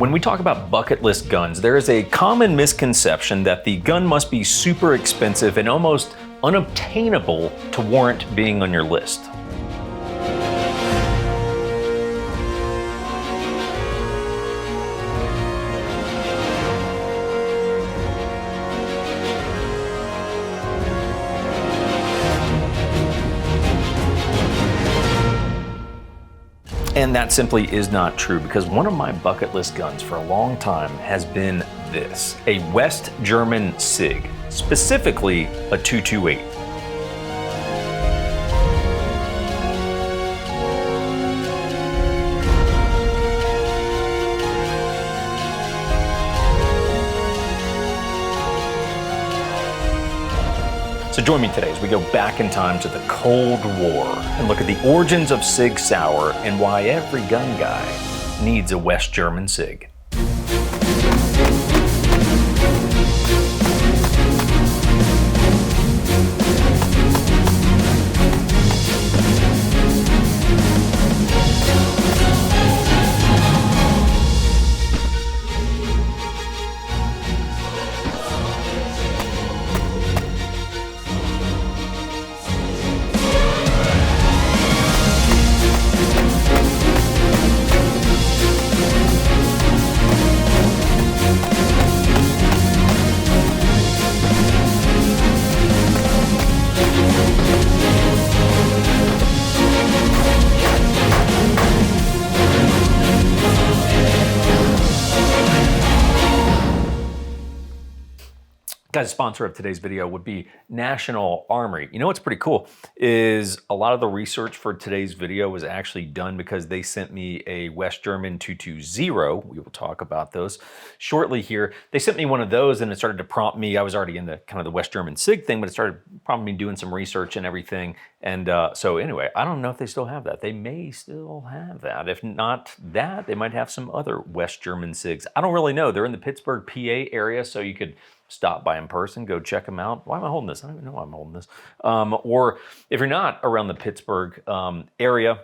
When we talk about bucket list guns, there is a common misconception that the gun must be super expensive and almost unobtainable to warrant being on your list. And that simply is not true, because one of my bucket list guns for a long time has been this, a West German Sig, specifically a 228. So join me today as we go back in time to the Cold War and look at the origins of Sig Sauer and why every gun guy needs a West German Sig. Guys, sponsor of today's video would be National Armory. You know what's pretty cool is a lot of the research for today's video was actually done because they sent me a West German 220. We will talk about those shortly here. They sent me one of those and it started to prompt me. I was already in the kind of the West German Sig thing, but it started prompting me doing some research and everything. And so anyway, I don't know if they still have that. They may still have that. If not that, they might have some other West German Sigs. I don't really know. They're in the Pittsburgh, PA area, so you could stop by in person, go check them out. Why am I holding this? I don't even know why I'm holding this. Or if you're not around the Pittsburgh area,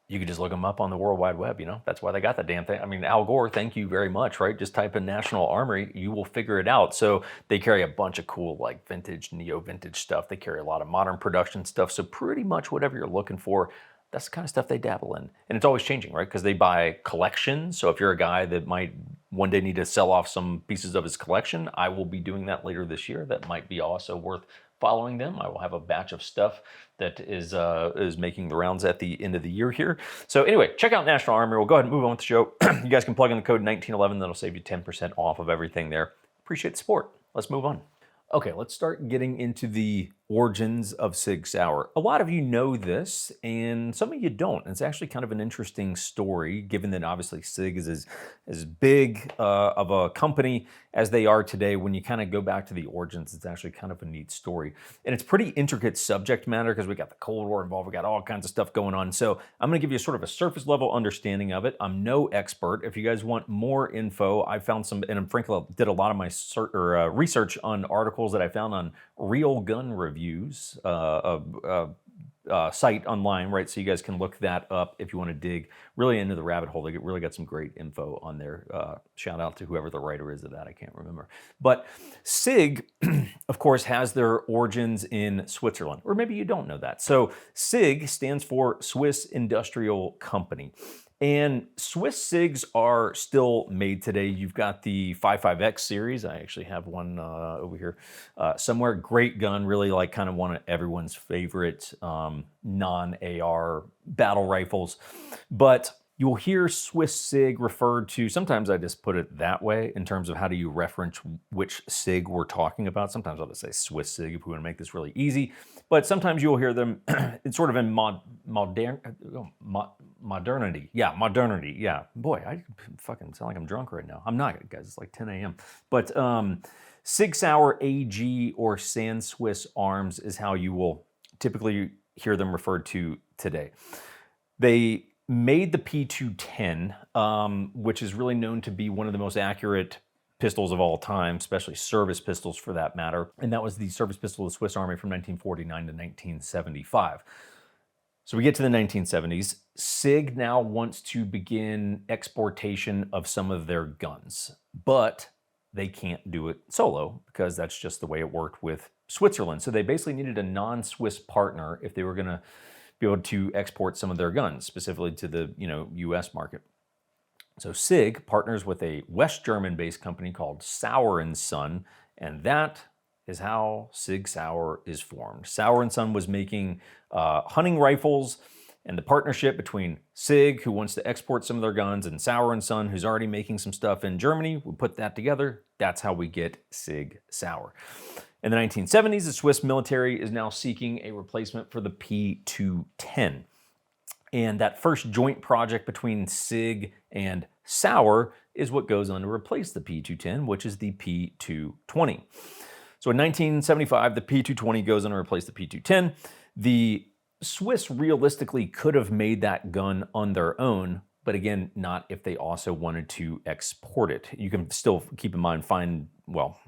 you could just look them up on the World Wide Web, you know? That's why they got that damn thing. I mean, Al Gore, thank you very much, right? Just type in National Armory, you will figure it out. So they carry a bunch of cool, like vintage, neo-vintage stuff. They carry a lot of modern production stuff. So pretty much whatever you're looking for, that's the kind of stuff they dabble in. And it's always changing, right? Because they buy collections. So if you're a guy that might one day need to sell off some pieces of his collection, I will be doing that later this year. That might be also worth following them. I will have a batch of stuff that is making the rounds at the end of the year here. So anyway, check out National Armory. We'll go ahead and move on with the show. You guys can plug in the code 1911. That'll save you 10% off of everything there. Appreciate the support. Let's move on. Okay, let's start getting into the origins of Sig Sauer. A lot of you know this, and some of you don't. It's actually kind of an interesting story, given that obviously Sig is as big of a company as they are today. When you kind of go back to the origins, it's actually kind of a neat story. And it's pretty intricate subject matter because we got the Cold War involved, we got all kinds of stuff going on. So I'm gonna give you sort of a surface level understanding of it. I'm no expert. If you guys want more info, I found some, and frankly, I did a lot of my research on articles that I found on Real Gun Reviews, site online, right? So you guys can look that up if you want to dig really into the rabbit hole. They really got some great info on there. Shout out to whoever the writer is of that, I can't remember. But Sig, of course, has their origins in Switzerland, or maybe you don't know that. So Sig stands for Swiss Industrial Company. And Swiss Sigs are still made today. You've got the 55X series. I actually have one over here somewhere. Great gun, really like kind of one of everyone's favorite non-AR battle rifles. But you'll hear Swiss Sig referred to, sometimes I just put it that way in terms of how do you reference which Sig we're talking about. Sometimes I'll just say Swiss Sig if we want to make this really easy. But sometimes you'll hear them it's sort of in modernity. Yeah, modernity. Yeah. Boy, I fucking sound like I'm drunk right now. I'm not, guys. It's like 10 a.m. But Sig Sauer AG or San Swiss Arms is how you will typically hear them referred to today. They made the P210, which is really known to be one of the most accurate pistols of all time, especially service pistols for that matter. And that was the service pistol of the Swiss Army from 1949 to 1975. So we get to the 1970s. Sig now wants to begin exportation of some of their guns, but they can't do it solo because that's just the way it worked with Switzerland. So they basically needed a non-Swiss partner if they were going to be able to export some of their guns, specifically to the US market. So Sig partners with a West German-based company called Sauer and Son, and that is how Sig Sauer is formed. Sauer and Son was making hunting rifles, and the partnership between Sig, who wants to export some of their guns, and Sauer and Son, who's already making some stuff in Germany, we put that together. That's how we get Sig Sauer. In the 1970s, the Swiss military is now seeking a replacement for the P210. And that first joint project between Sig and Sauer is what goes on to replace the P210, which is the P220. So in 1975, the P220 goes on to replace the P210. The Swiss realistically could have made that gun on their own, but again, not if they also wanted to export it. You can still keep in mind, find, well,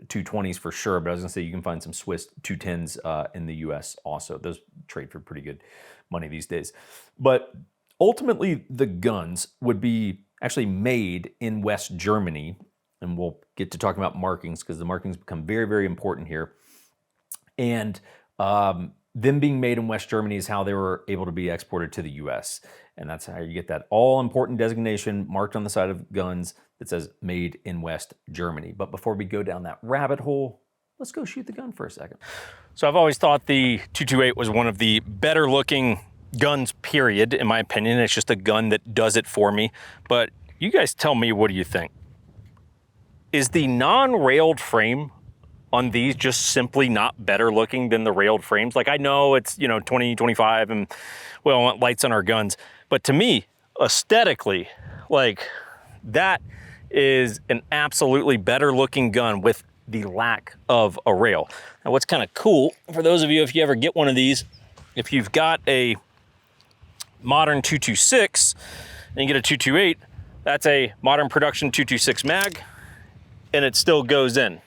220s for sure, but I was gonna say you can find some Swiss 210s in the US also. Those trade for pretty good money these days. But ultimately, the guns would be actually made in West Germany, and we'll get to talking about markings because the markings become very, very important here. And them being made in West Germany is how they were able to be exported to the US. And that's how you get that all-important designation marked on the side of guns that says made in West Germany. But before we go down that rabbit hole, let's go shoot the gun for a second. So I've always thought the 228 was one of the better looking guns, period, in my opinion. It's just a gun that does it for me. But you guys tell me, what do you think? Is the non-railed frame on these just simply not better looking than the railed frames? Like, I know it's, 20, 25 and we all want lights on our guns, but to me, aesthetically, like, that is an absolutely better looking gun with the lack of a rail. Now, what's kind of cool, for those of you, if you ever get one of these, if you've got a modern 226 and you get a 228, that's a modern production 226 mag, and it still goes in.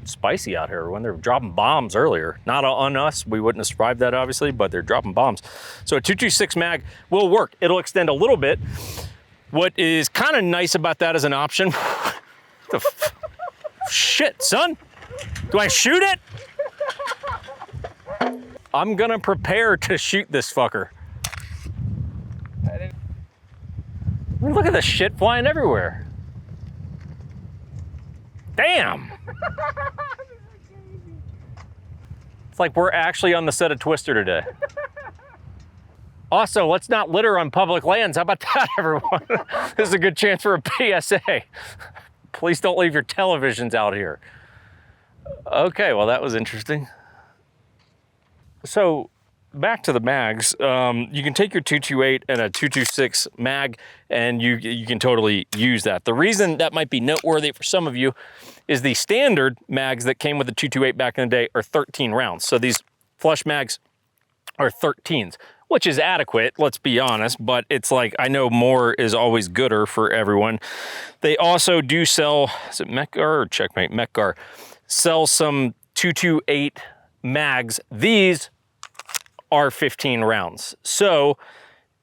It's spicy out here when they're dropping bombs earlier. Not on us, we wouldn't have survived that obviously, but they're dropping bombs. So a 226 mag will work. It'll extend a little bit. What is kind of nice about that as an option, shit, son, do I shoot it? I'm gonna prepare to shoot this fucker. I mean, look at the shit flying everywhere. Damn. It's like we're actually on the set of Twister today. Also, let's not litter on public lands. How about that, everyone? This is a good chance for a PSA. Please don't leave your televisions out here. Okay, well, that was interesting. So back to the mags, you can take your 228 and a 226 mag and you can totally use that. The reason that might be noteworthy for some of you is the standard mags that came with the 228 back in the day are 13 rounds. So these flush mags are 13s, which is adequate, let's be honest, but it's like, I know more is always gooder for everyone. They also do sell, is it Mekgar or Checkmate? Mekgar sells some 228 mags. These are 15 rounds. So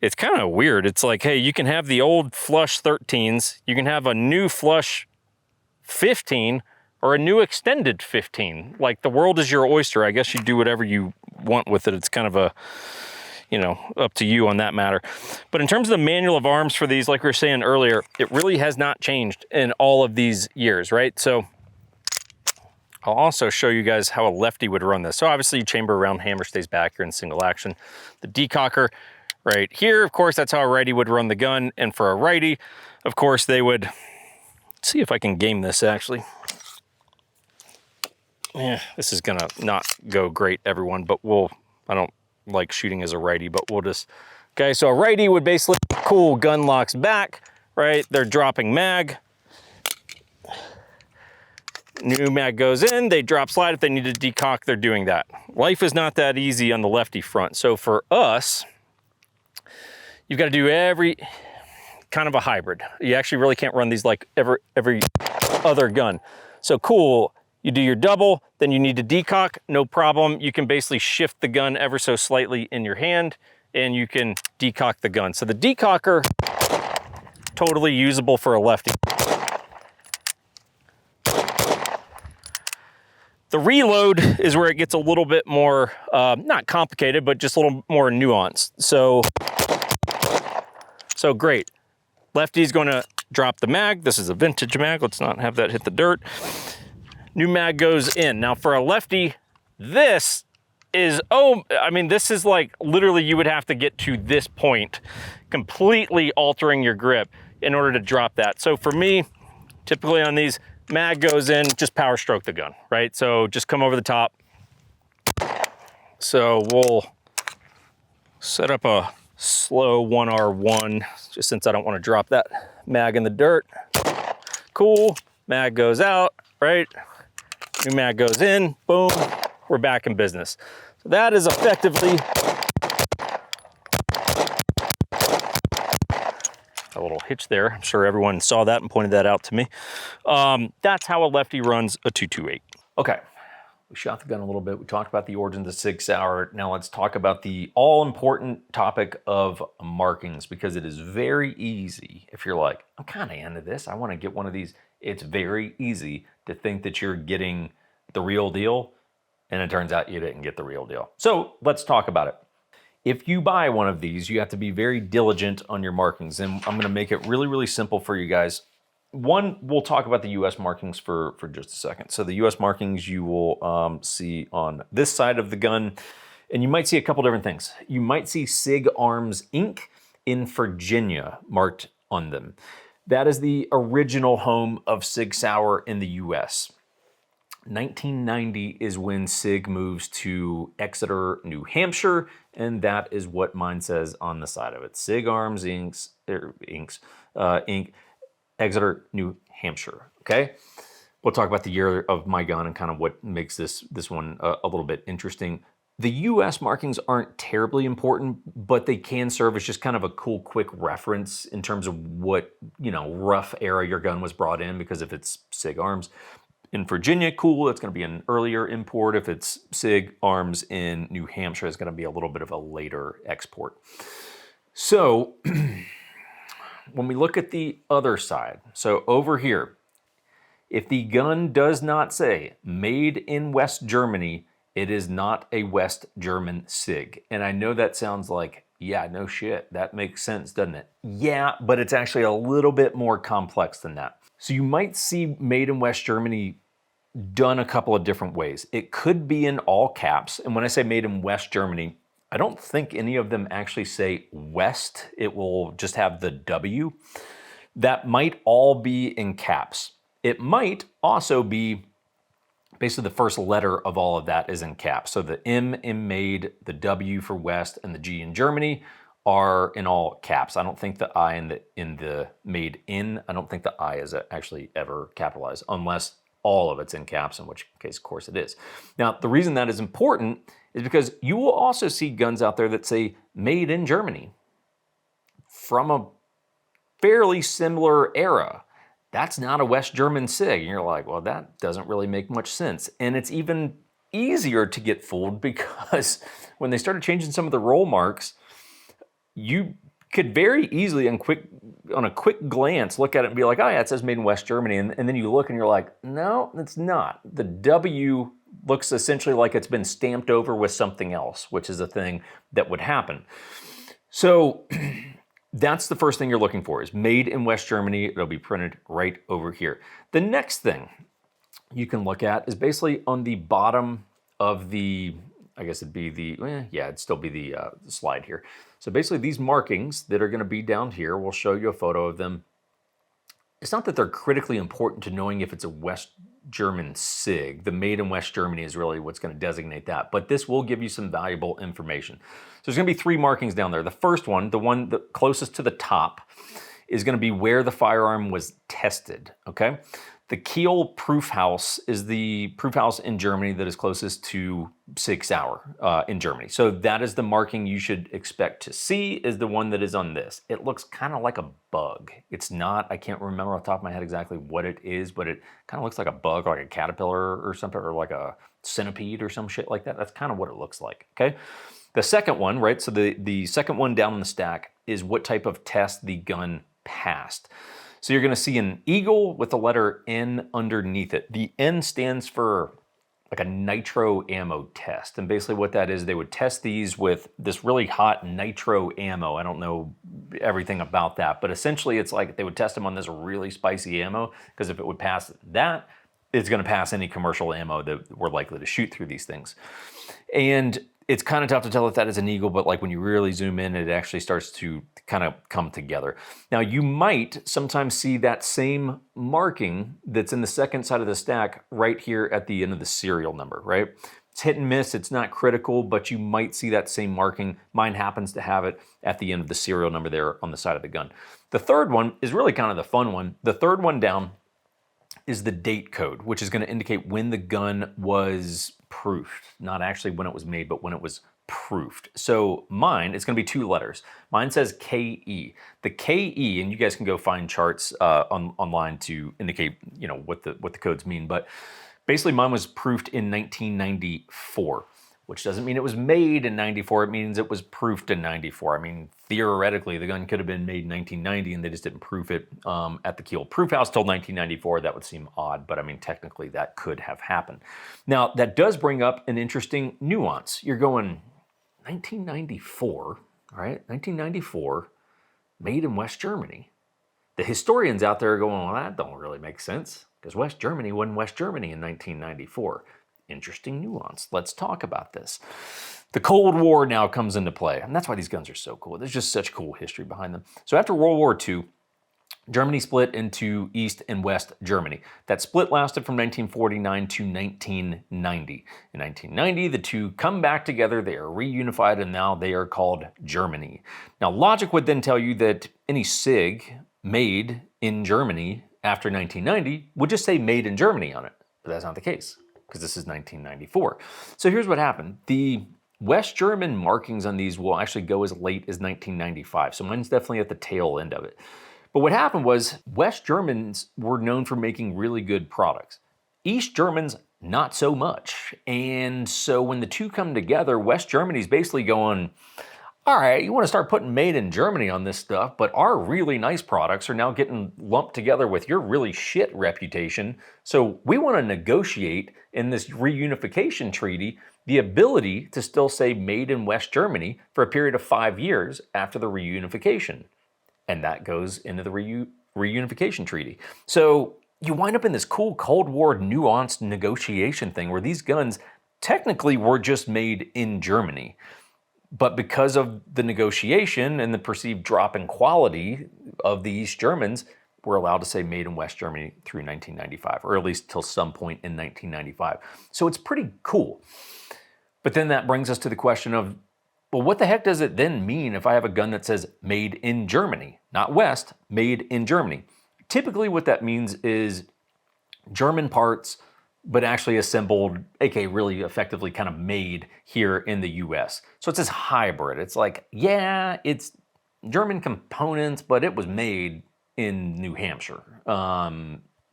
it's kind of weird. It's like, hey, you can have the old flush 13s, you can have a new flush 15 or a new extended 15. Like, the world is your oyster. I guess you do whatever you want with it. It's kind of a, up to you on that matter. But in terms of the manual of arms for these, like we were saying earlier, it really has not changed in all of these years, right? So I'll also show you guys how a lefty would run this. So obviously, chamber around hammer stays back, you're in single action. The decocker right here, of course, that's how a righty would run the gun. And for a righty, of course, they would, let's see if I can game this actually. Yeah, this is gonna not go great, everyone, but I don't like shooting as a righty, but we'll just, okay, so a righty would basically, cool, gun locks back, right? They're dropping mag. New mag goes in, they drop slide. If they need to decock, they're doing that. Life is not that easy on the lefty front. So for us, you've got to do every kind of a hybrid. You actually really can't run these like every other gun. So cool, You do your double, then you need to decock, no problem. You can basically shift the gun ever so slightly in your hand and you can decock the gun. So the decocker, totally usable for a lefty. The reload is where it gets a little bit more, not complicated, but just a little more nuanced. So great. Lefty's gonna drop the mag. This is a vintage mag. Let's not have that hit the dirt. New mag goes in. Now for a lefty, this is, this is like literally you would have to get to this point, completely altering your grip in order to drop that. So for me, typically on these, mag goes in, just power stroke the gun, right? So just come over the top. So we'll set up a slow 1R1, just since I don't want to drop that mag in the dirt. Cool, mag goes out, right? New mag goes in, boom, we're back in business. So that is effectively a little hitch there. I'm sure everyone saw that and pointed that out to me. That's how a lefty runs a 228. Okay, we shot the gun a little bit. We talked about the origins of Sig Sauer. Now let's talk about the all-important topic of markings, because it is very easy, if you're like, I'm kind of into this, I want to get one of these. It's very easy to think that you're getting the real deal, and it turns out you didn't get the real deal. So let's talk about it. If you buy one of these, you have to be very diligent on your markings, and I'm going to make it really, really simple for you guys. One, we'll talk about the US markings for just a second. So the US markings you will see on this side of the gun, and you might see a couple different things. You might see Sig Arms Inc. in Virginia marked on them. That is the original home of Sig Sauer in the US. 1990 is when Sig moves to Exeter, New Hampshire, and that is what mine says on the side of it. Sig Arms Inc., Exeter, New Hampshire, okay? We'll talk about the year of my gun and kind of what makes this one a little bit interesting. The US markings aren't terribly important, but they can serve as just kind of a cool, quick reference in terms of what, rough era your gun was brought in, because if it's Sig Arms in Virginia, cool, it's gonna be an earlier import. If it's Sig Arms in New Hampshire, it's gonna be a little bit of a later export. So when we look at the other side, so over here, if the gun does not say made in West Germany, it is not a West German Sig. And I know that sounds like, yeah, no shit, that makes sense, doesn't it? Yeah, but it's actually a little bit more complex than that. So you might see made in West Germany done a couple of different ways. It could be in all caps. And when I say made in West Germany, I don't think any of them actually say West. It will just have the W. That might all be in caps. It might also be basically the first letter of all of that is in caps. So the M in made, the W for West, and the G in Germany are in all caps. I don't think the I in the made in, I don't think the I is actually ever capitalized, unless all of it's in caps, in which case, of course, it is. Now, the reason that is important is because you will also see guns out there that say made in Germany from a fairly similar era. That's not a West German Sig. And you're like, well, that doesn't really make much sense. And it's even easier to get fooled because when they started changing some of the roll marks, you could very easily on a quick glance look at it and be like, oh yeah, it says made in West Germany. And then you look and you're like, no, it's not. The W looks essentially like it's been stamped over with something else, which is a thing that would happen. So that's the first thing you're looking for, is made in West Germany. It'll be printed right over here. The next thing you can look at is basically on the bottom of the, I guess it'd be the, it'd still be the slide here. So basically these markings that are gonna be down here, we'll show you a photo of them. It's not that they're critically important to knowing if it's a West German Sig. The made in West Germany is really what's gonna designate that, but this will give you some valuable information. So there's gonna be 3 markings down there. The first one, the one closest to the top, is gonna be where the firearm was tested, okay? The Kiel proof house is the proof house in Germany that is closest to Sig Sauer in Germany. So that is the marking you should expect to see, is the one that is on this. It looks kind of like a bug. It's not, I can't remember off the top of my head exactly what it is, but it kind of looks like a bug, like a caterpillar or something, or like a centipede or some shit like that. That's kind of what it looks like, okay? The second one, right, so the second one down in the stack is what type of test the gun passed. So you're gonna see an eagle with the letter N underneath it. The N stands for like a nitro ammo test. And basically what that is, they would test these with this really hot nitro ammo. I don't know everything about that, but essentially it's like they would test them on this really spicy ammo, because if it would pass that, it's gonna pass any commercial ammo that we're likely to shoot through these things. And it's kind of tough to tell if that is an eagle, but like when you really zoom in, it actually starts to kind of come together. Now you might sometimes see that same marking that's in the second side of the stack right here at the end of the serial number, right? It's hit and miss, it's not critical, but you might see that same marking. Mine happens to have it at the end of the serial number there on the side of the gun. The third one is really kind of the fun one. The third one down is the date code, which is going to indicate when the gun was proofed. Not actually when it was made, but when it was proofed. So mine, it's going to be 2 letters. Mine says KE. The KE, and you guys can go find charts online to indicate, you know, what the codes mean. But basically, mine was proofed in 1994, which doesn't mean it was made in 94. It means it was proofed in 94. I mean, theoretically, the gun could have been made in 1990 and they just didn't proof it at the Kiel proof house till 1994. That would seem odd, but I mean, technically that could have happened. Now, that does bring up an interesting nuance. You're going, 1994, right? 1994, made in West Germany. The historians out there are going, well, that don't really make sense, because West Germany wasn't West Germany in 1994. Interesting nuance. Let's talk about this. The Cold War now comes into play, and that's why these guns are so cool. There's just such cool history behind them. So after World War II, Germany split into East and West Germany. That split lasted from 1949 to 1990. In 1990, the two come back together, they are reunified, and now they are called Germany. Now, logic would then tell you that any Sig made in Germany after 1990 would just say made in Germany on it, but that's not the case, because this is 1994. So here's what happened. The West German markings on these will actually go as late as 1995. So mine's definitely at the tail end of it. But what happened was West Germans were known for making really good products. East Germans, not so much. And so when the two come together, West Germany's basically going, all right, you want to start putting made in Germany on this stuff, but our really nice products are now getting lumped together with your really shit reputation. So we want to negotiate in this reunification treaty the ability to still say made in West Germany for a period of 5 years after the reunification. And that goes into the reunification treaty. So you wind up in this cool Cold War nuanced negotiation thing where these guns technically were just made in Germany. But because of the negotiation and the perceived drop in quality of the East Germans, we're allowed to say made in West Germany through 1995, or at least till some point in 1995. So it's pretty cool. But then that brings us to the question of, well, what the heck does it then mean if I have a gun that says made in Germany? Not West, made in Germany. Typically what that means is German parts, but actually assembled, aka really effectively kind of made here in the US. So it's this hybrid. It's like, yeah, it's German components, but it was made in New Hampshire.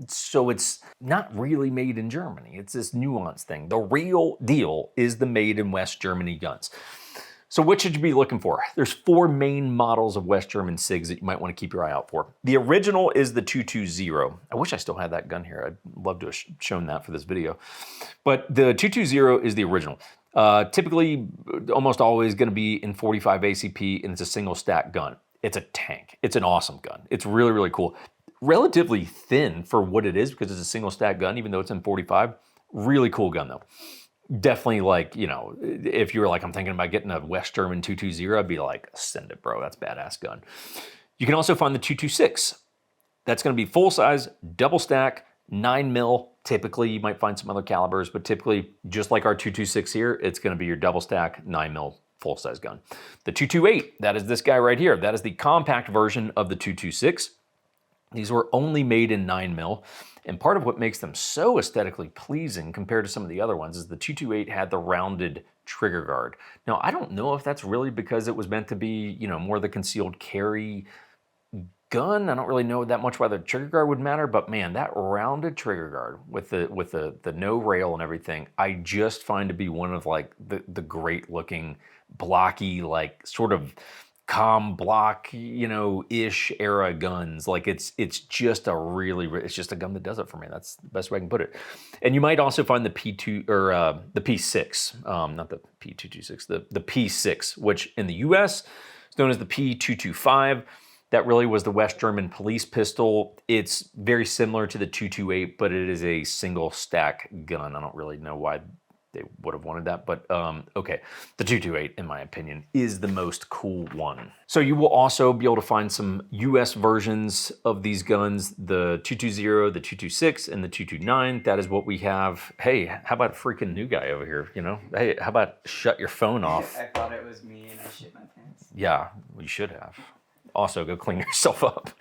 So it's not really made in Germany. It's this nuanced thing. The real deal is the made in West Germany guns. So what should you be looking for? There's 4 main models of West German Sigs that you might want to keep your eye out for. The original is the 220. I wish I still had that gun here. I'd love to have shown that for this video. But the 220 is the original. Typically, almost always going to be in 45 ACP, and it's a single stack gun. It's a tank. It's an awesome gun. It's really, really cool. Relatively thin for what it is because it's a single stack gun, even though it's in 45. Really cool gun though. Definitely, like, you know, if you were like, I'm thinking about getting a West German 220, I'd be like, send it, bro. That's a badass gun. You can also find the 226. That's going to be full size, double stack, 9mm. Typically, you might find some other calibers, but typically, just like our 226 here, it's going to be your double stack, 9mm full size gun. The 228, that is this guy right here. That is the compact version of the 226. These were only made in 9mm, and part of what makes them so aesthetically pleasing compared to some of the other ones is the 228 had the rounded trigger guard. Now, I don't know if that's really because it was meant to be, you know, more the concealed carry gun. I don't really know that much why the trigger guard would matter, but man, that rounded trigger guard with the no rail and everything, I just find to be one of like the great looking blocky, like sort of com block, you know, ish era guns. Like it's just a really, it's just a gun that does it for me. That's the best way I can put it. And you might also find the P2 or the P6, not the P226, the P6, which in the US is known as the P225. That really was the West German police pistol. It's very similar to the 228, but it is a single stack gun. I don't really know why they would have wanted that, but okay. The 228, in my opinion, is the most cool one. So you will also be able to find some US versions of these guns, the 220, the 226, and the 229. That is what we have. Hey, how about a freaking new guy over here, you know? Hey, how about shut your phone off? I thought it was me and I shit my pants. Yeah, well, you should have. Also, go clean yourself up.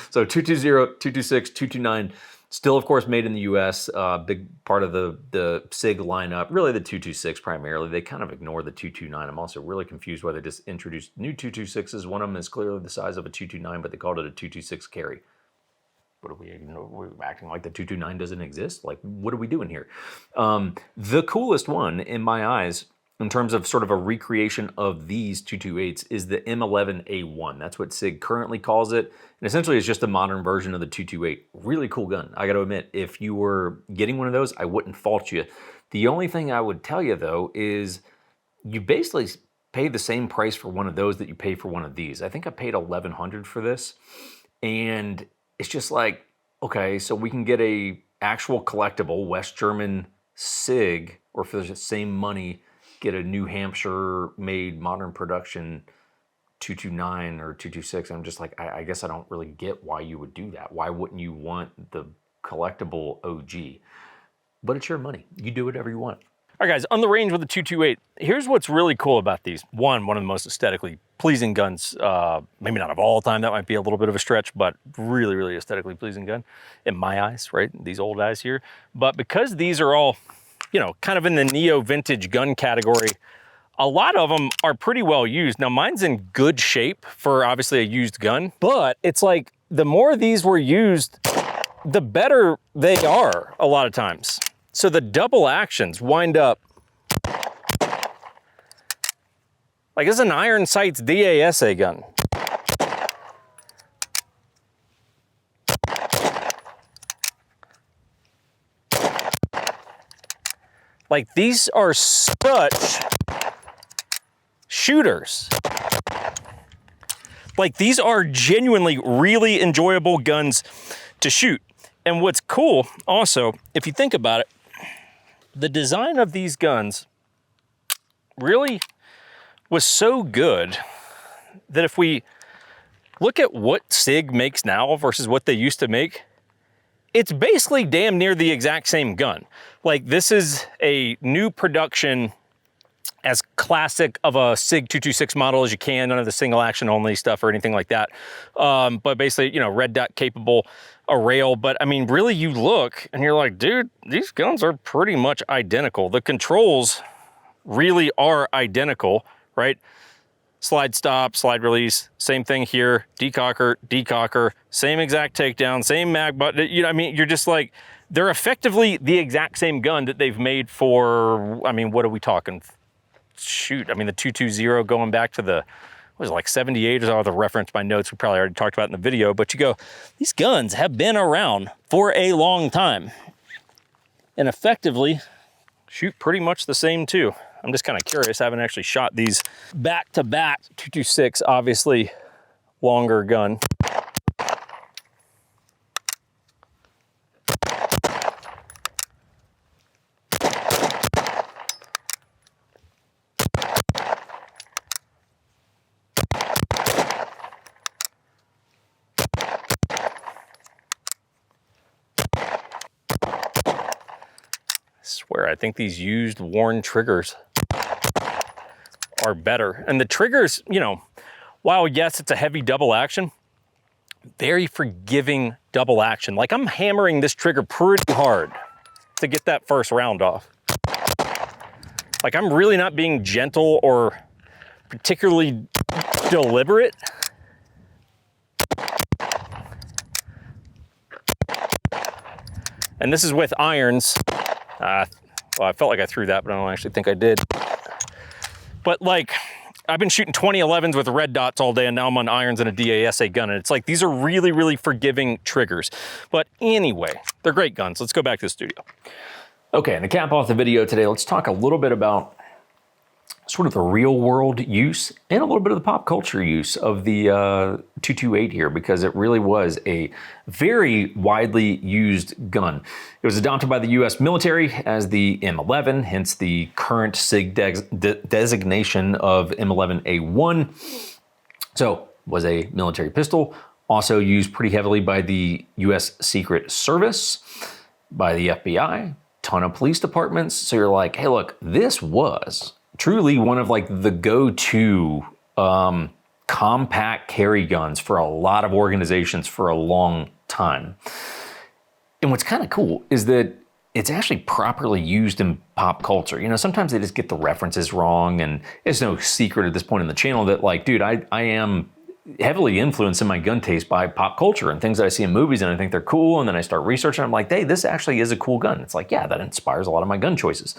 So 220, 226, 229, still, of course, made in the US. Big part of the Sig lineup, really the 226 primarily. They kind of ignore the 229. I'm also really confused why they just introduced new 226s. One of them is clearly the size of a 229, but they called it a 226 carry. What are we, we're acting like the 229 doesn't exist? Like, what are we doing here? The coolest one, in my eyes, in terms of sort of a recreation of these 228s, is the M11A1. That's what Sig currently calls it. And essentially it's just a modern version of the 228. Really cool gun. I gotta admit, if you were getting one of those, I wouldn't fault you. The only thing I would tell you though is you basically pay the same price for one of those that you pay for one of these. I think I paid $1,100 for this. And it's just like, okay, so we can get a actual collectible West German Sig, or for the same money, get a New Hampshire made modern production 229 or 226. I'm just like, I guess I don't really get why you would do that. Why wouldn't you want the collectible OG? But it's your money. You do whatever you want. All right, guys, on the range with the 228, here's what's really cool about these. One of the most aesthetically pleasing guns, maybe not of all time, that might be a little bit of a stretch, but really, really aesthetically pleasing gun in my eyes, right? These old eyes here. But because these are all, you know, kind of in the neo-vintage gun category, a lot of them are pretty well used. Now, mine's in good shape for obviously a used gun, but it's like the more these were used, the better they are a lot of times. So the double actions wind up, like it's an iron sights DASA gun. Like these are such shooters. Like these are genuinely really enjoyable guns to shoot. And what's cool also, if you think about it, the design of these guns really was so good that if we look at what Sig makes now versus what they used to make, it's basically damn near the exact same gun. Like this is a new production, as classic of a Sig 226 model as you can, none of the single action only stuff or anything like that. But basically, you know, red dot capable, a rail. But I mean, really you look and you're like, dude, these guns are pretty much identical. The controls really are identical, right? Slide stop, slide release, same thing here, decocker, decocker, same exact takedown, same mag button. You know, I mean, you're just like, they're effectively the exact same gun that they've made for, I mean, what are we talking? Shoot, I mean, the 220 going back to the, what was it, like 78 is all the reference, my notes we probably already talked about in the video, but you go, these guns have been around for a long time and effectively shoot pretty much the same too. I'm just kind of curious. I haven't actually shot these back to back. 226, obviously longer gun. Swear, I think these used worn triggers are better. And the triggers, you know, while yes, it's a heavy double action, Very forgiving double action. Like I'm hammering this trigger pretty hard to get that first round off. Like I'm really not being gentle or particularly deliberate. And this is with irons. Well, I felt like I threw that, but I don't actually think I did. But like, I've been shooting 2011s with red dots all day, and now I'm on irons and a DASA gun, and it's like, these are really, really forgiving triggers. But anyway, they're great guns. Let's go back to the studio. Okay, and to cap off the video today, let's talk a little bit about sort of the real world use and a little bit of the pop culture use of the 228 here, because it really was a very widely used gun. It was adopted by the US military as the M11, hence the current Sig designation of M11A1. So was a military pistol, also used pretty heavily by the US Secret Service, by the FBI, ton of police departments. So you're like, hey, look, this was truly one of like the go-to compact carry guns for a lot of organizations for a long time. And what's kind of cool is that it's actually properly used in pop culture. You know, sometimes they just get the references wrong, and it's no secret at this point in the channel that like, dude, I am heavily influenced in my gun taste by pop culture and things that I see in movies and I think they're cool, and then I start researching, I'm like, hey, this actually is a cool gun. It's like, yeah, that inspires a lot of my gun choices.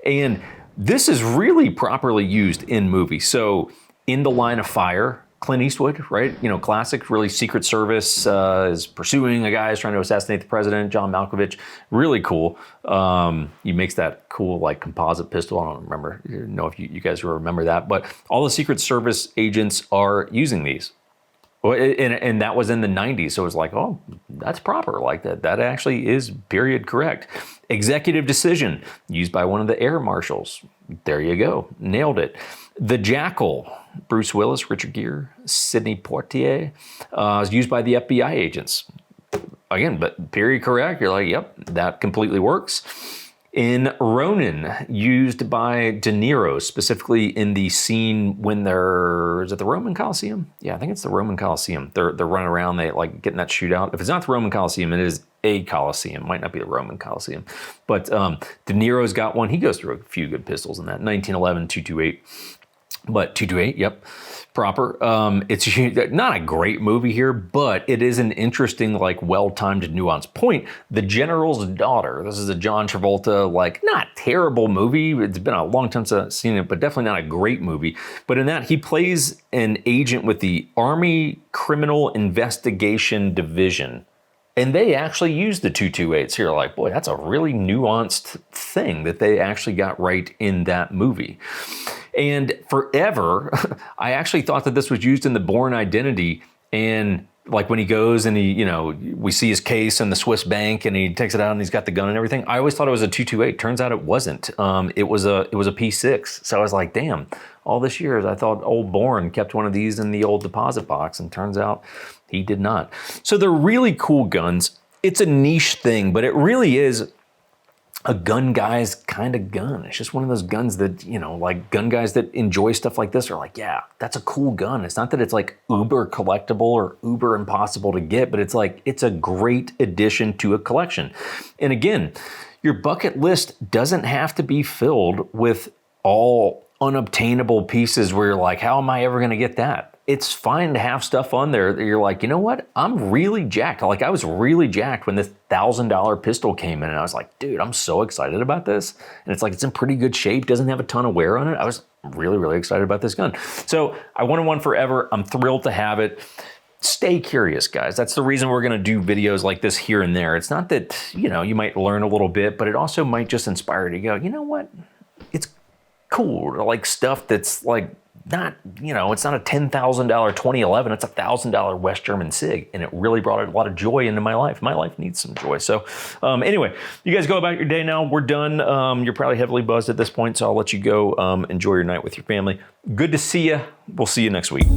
And this is really properly used in movies. So In the Line of Fire, Clint Eastwood, right? You know, classic, really Secret Service is pursuing a guy who's trying to assassinate the president, John Malkovich. Really cool. He makes that cool like composite pistol. I don't know if you guys remember that, but all the Secret Service agents are using these. And that was in the 90s, so it was like, oh, that's proper, like that actually is period correct. Executive Decision, used by one of the air marshals. There you go, nailed it. The Jackal, Bruce Willis, Richard Gere, Sidney Poitier, is used by the FBI agents. Again, but period correct, you're like, yep, that completely works. In Ronin, used by De Niro, specifically in the scene when is it the Roman Coliseum? Yeah, I think it's the Roman Coliseum. They're running around, they like getting that shootout. If it's not the Roman Coliseum, it is a Coliseum. Might not be the Roman Coliseum. But De Niro's got one. He goes through a few good pistols in that. 1911 228. But 228, yep, proper. It's not a great movie here, but it is an interesting, like, well-timed, nuanced point. The General's Daughter. This is a John Travolta, like, not terrible movie. It's been a long time since I've seen it, but definitely not a great movie. But in that, he plays an agent with the Army Criminal Investigation Division. And they actually use the 228s. So you're like, boy, that's a really nuanced thing that they actually got right in that movie. And forever, I actually thought that this was used in the Bourne Identity. And like when he goes and we see his case in the Swiss bank and he takes it out and he's got the gun and everything. I always thought it was a 228. Turns out it wasn't. It was a P6. So I was like, damn, all this years I thought old Bourne kept one of these in the old deposit box, and turns out he did not. So they're really cool guns. It's a niche thing, but it really is a gun guy's kind of gun. It's just one of those guns that, like gun guys that enjoy stuff like this are like, yeah, that's a cool gun. It's not that it's like uber collectible or uber impossible to get, but it's like, it's a great addition to a collection. And again, your bucket list doesn't have to be filled with all unobtainable pieces where you're like, how am I ever going to get that? It's fine to have stuff on there that you're like, you know what? I'm really jacked. Like I was really jacked when this $1,000 pistol came in, and I was like, dude, I'm so excited about this. And it's like, it's in pretty good shape. Doesn't have a ton of wear on it. I was really, really excited about this gun. So I wanted one forever. I'm thrilled to have it. Stay curious, guys. That's the reason we're going to do videos like this here and there. It's not that, you might learn a little bit, but it also might just inspire you to go, you know what? It's cool to like stuff that's like, not, it's not a $10,000 2011, it's a $1,000 West German Sig, and it really brought a lot of joy into my life. My life needs some joy. So anyway, you guys go about your day now. We're done. You're probably heavily buzzed at this point, so I'll let you go enjoy your night with your family. Good to see you. We'll see you next week.